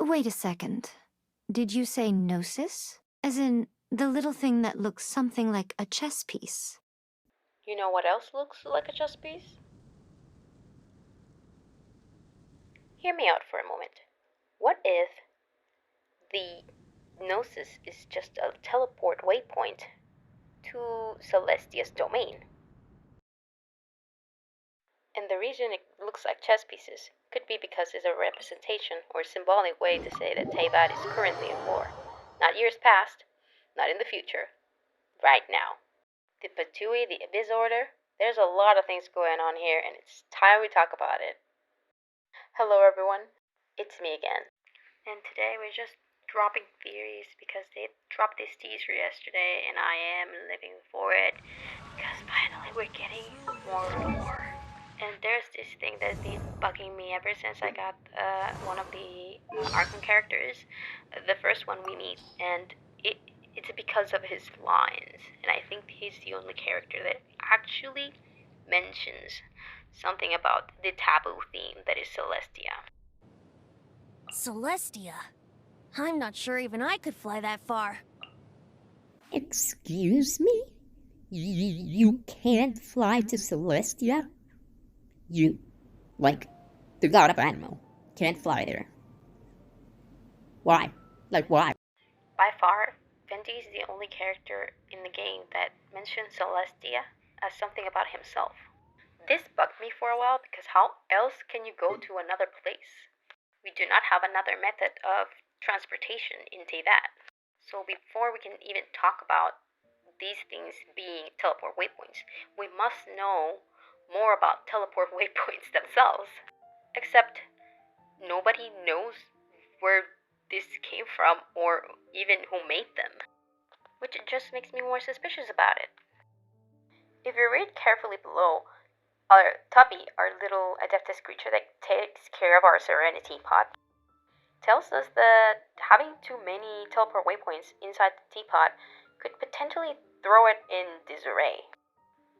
Wait a second. Did you say Gnosis? As in, the little thing that looks something like a chess piece. You know what else looks like a chess piece? Hear me out for a moment. What if the Gnosis is just a teleport waypoint to Celestia's domain? And the reason it looks like chess pieces could be because it's a representation or symbolic way to say that Teyvat is currently in war. Not years past, not in the future, right now. The Patui, the Abyss Order, there's a lot of things going on here, and it's time we talk about it. Hello, everyone. It's me again. And today we're just dropping theories because they dropped this teaser yesterday, and I am living for it because finally we're getting more lore. And there's this thing that's been bugging me ever since I got one of the Arkham characters, the first one we meet, and it's because of his lines. And I think he's the only character that actually mentions something about the taboo theme that is Celestia. Celestia? I'm not sure even I could fly that far. Excuse me? You can't fly to Celestia? You, like, the god of animal, can't fly there. Why? Like, why? By far, Venti is the only character in the game that mentions Celestia as something about himself. This bugged me for a while because how else can you go to another place? We do not have another method of transportation in Teyvat. So before we can even talk about these things being teleport waypoints, we must know more about teleport waypoints themselves. Except nobody knows where this came from or even who made them, which just makes me more suspicious about it. If you read carefully below, our Tubby, our little Adeptus creature that takes care of our Serenity Teapot, tells us that having too many teleport waypoints inside the teapot could potentially throw it in disarray,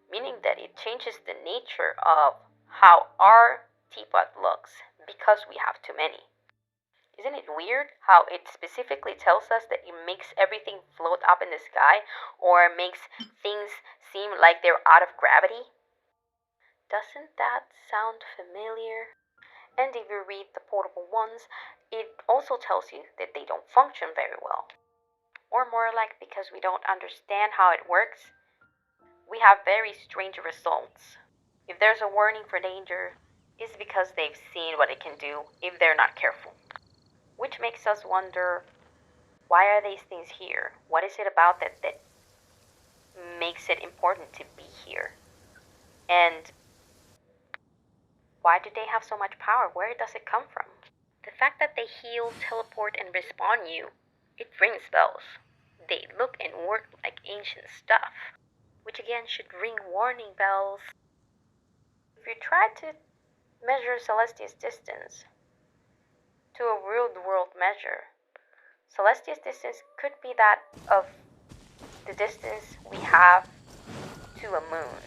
meaning that it changes the nature of how our teapot looks because we have too many. Isn't it weird how it specifically tells us that it makes everything float up in the sky or makes things seem like they're out of gravity? Doesn't that sound familiar? And if you read the portable ones, it also tells you that they don't function very well. Or more like because we don't understand how it works, we have very strange results. If there's a warning for danger, it's because they've seen what it can do if they're not careful. Which makes us wonder, why are these things here? What is it about that makes it important to be here? And why do they have so much power? Where does it come from? The fact that they heal, teleport, and respawn you, it rings bells. They look and work like ancient stuff, which again should ring warning bells. If you try to measure Celestia's distance to a real-world measure, Celestia's distance could be that of the distance we have to a moon,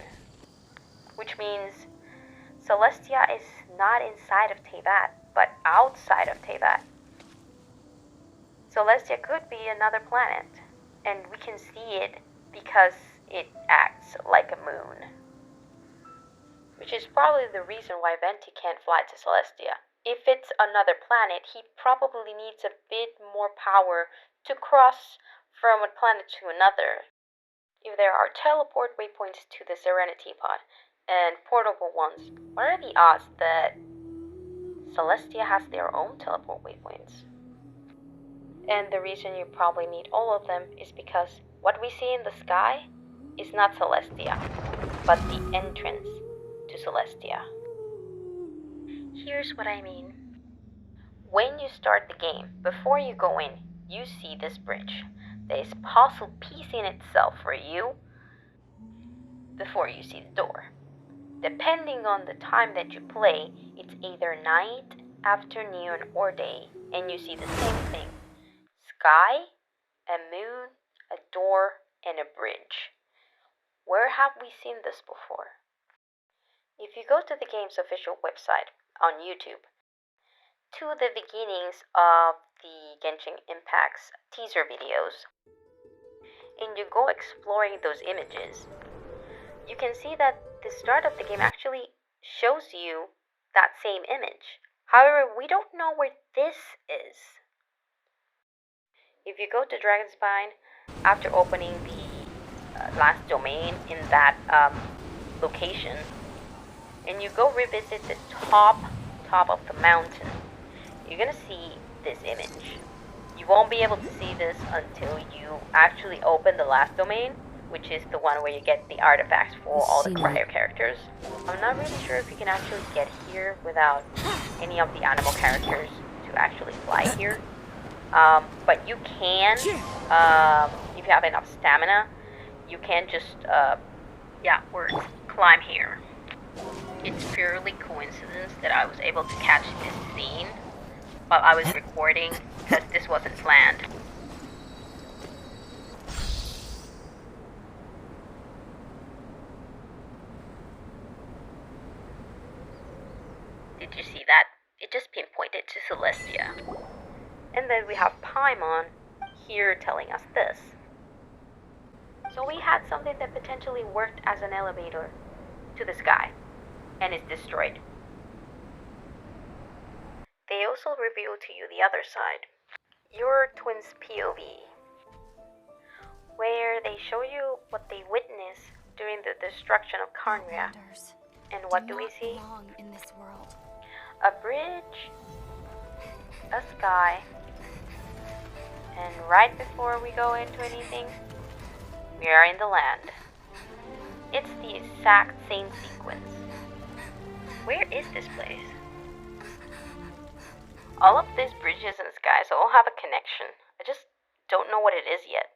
which means Celestia is not inside of Teyvat, but outside of Teyvat. Celestia could be another planet, and we can see it because it acts like a moon. Which is probably the reason why Venti can't fly to Celestia. If it's another planet, he probably needs a bit more power to cross from one planet to another. If there are teleport waypoints to the Serenity Pod and portable ones, what are the odds that Celestia has their own teleport waypoints? And the reason you probably need all of them is because what we see in the sky is not Celestia, but the entrance to Celestia. Here's what I mean. When you start the game, before you go in, you see this bridge. There is a puzzle piece in itself for you before you see the door. Depending on the time that you play, it's either night, afternoon, or day, and you see the same thing. Sky, a moon, a door, and a bridge. Where have we seen this before? If you go to the game's official website on YouTube, to the beginnings of the Genshin Impact's teaser videos, and you go exploring those images, you can see that the start of the game actually shows you that same image. However, we don't know where this is. If you go to Dragonspine after opening the last domain in that location, and you go revisit the top of the mountain, you're gonna see this image. You won't be able to see this until you actually open the last domain, which is the one where you get the artifacts for all the prior characters. I'm not really sure if you can actually get here without any of the animal characters to actually fly here. But you can, if you have enough stamina, you can just, climb here. It's purely coincidence that I was able to catch this scene while I was recording, because this wasn't planned. Did you see that? It just pinpointed to Celestia. And then we have Paimon here telling us this. So we had something that potentially worked as an elevator to the sky, and is destroyed. They also reveal to you the other side, your twin's POV, where they show you what they witnessed during the destruction of Karnria. And what do we see? In this world. A bridge, a sky, and right before we go into anything, we are in the land. It's the exact same sequence. Where is this place? All of these bridges and skies all have a connection. I just don't know what it is yet.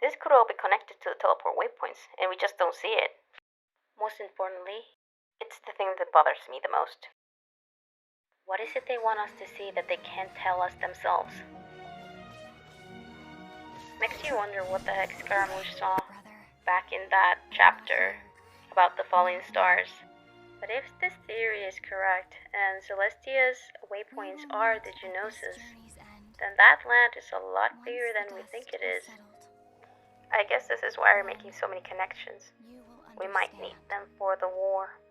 This could all be connected to the teleport waypoints, and we just don't see it. Most importantly, it's the thing that bothers me the most. What is it they want us to see that they can't tell us themselves? Makes you wonder what the heck Scaramouche saw back in that chapter about the falling stars. But if this theory is correct, and Celestia's waypoints are the Gnosis, then that land is a lot bigger than we think it is. I guess this is why we're making so many connections. We might need them for the war.